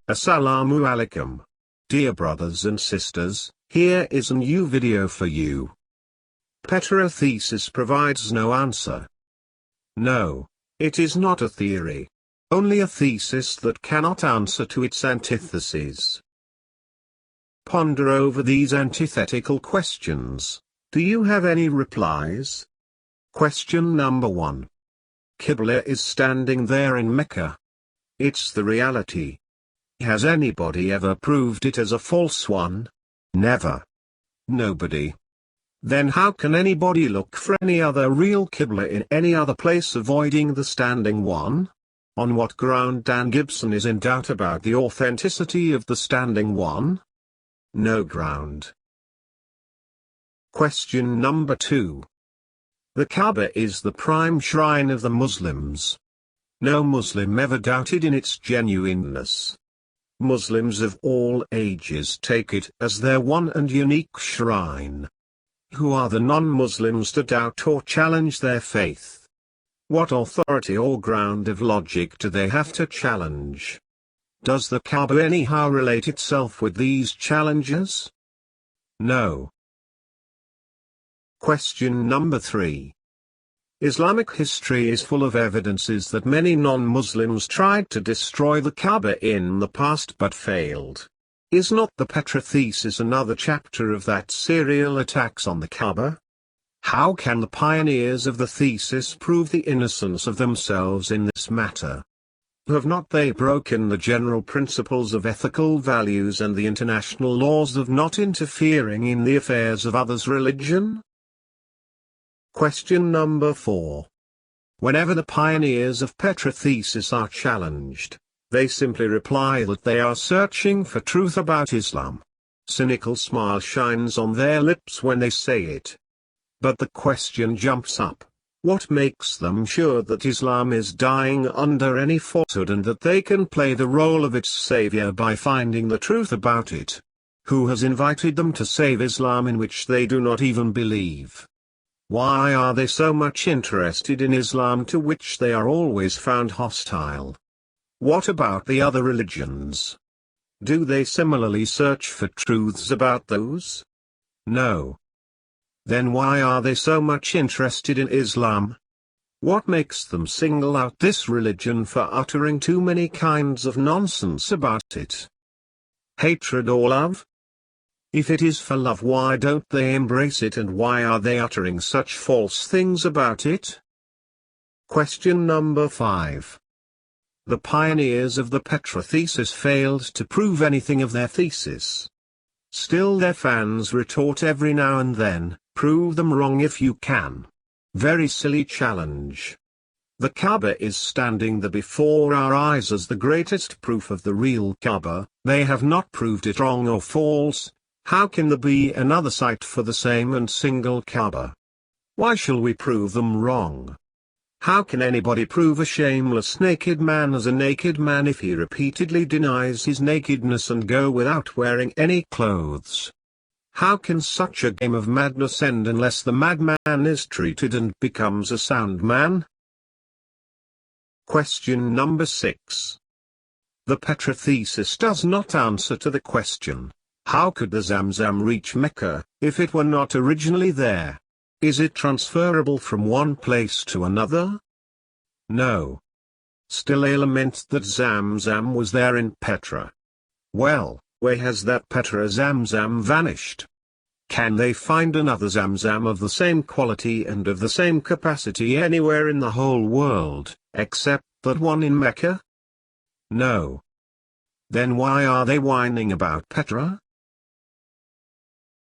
Assalamu alaikum. Dear brothers and sisters, here is a new video for you. Petra-Thesis provides no answer. No, it is not a theory. Only a thesis that cannot answer to its antitheses. Ponder over these antithetical questions. Do you have any replies? Question number 1. Qibla is standing there in Mecca. It's the reality. Has anybody ever proved it as a false one? Never. Nobody. Then how can anybody look for any other real Qibla in any other place avoiding the standing one? On what ground Dan Gibson is in doubt about the authenticity of the standing one? No ground. Question number 2. The Kaaba is the prime shrine of the Muslims. No Muslim ever doubted in its genuineness. Muslims of all ages take it as their one and unique shrine. Who are the non-Muslims to doubt or challenge their faith? What authority or ground of logic do they have to challenge? Does the Kaaba anyhow relate itself with these challenges? No. Question number 3. Islamic history is full of evidences that many non-Muslims tried to destroy the Kaaba in the past but failed. Is not the Petra-Thesis another chapter of that serial attacks on the Kaaba? How can the pioneers of the thesis prove the innocence of themselves in this matter? Have not they broken the general principles of ethical values and the international laws of not interfering in the affairs of others' religion? Question number 4. Whenever the pioneers of Petra-Thesis are challenged, they simply reply that they are searching for truth about Islam. Cynical smile shines on their lips when they say it. But the question jumps up, what makes them sure that Islam is dying under any falsehood and that they can play the role of its savior by finding the truth about it? Who has invited them to save Islam in which they do not even believe? Why are they so much interested in Islam to which they are always found hostile? What about the other religions? Do they similarly search for truths about those? No. Then why are they so much interested in Islam? What makes them single out this religion for uttering too many kinds of nonsense about it? Hatred or love? If it is for love, why don't they embrace it, and why are they uttering such false things about it? Question number 5. The pioneers of the Petra-Thesis failed to prove anything of their thesis. Still their fans retort every now and then, prove them wrong if you can. Very silly challenge. The Kaaba is standing there before our eyes as the greatest proof of the real Kaaba. They have not proved it wrong or false. How can there be another site for the same and single Kaaba? Why shall we prove them wrong? How can anybody prove a shameless naked man as a naked man if he repeatedly denies his nakedness and go without wearing any clothes? How can such a game of madness end unless the madman is treated and becomes a sound man? Question number 6. The Petra-Thesis does not answer to the question, how could the Zamzam reach Mecca, if it were not originally there? Is it transferable from one place to another? No. Still they lament that Zamzam was there in Petra. Well, where has that Petra Zamzam vanished? Can they find another Zamzam of the same quality and of the same capacity anywhere in the whole world, except that one in Mecca? No. Then why are they whining about Petra?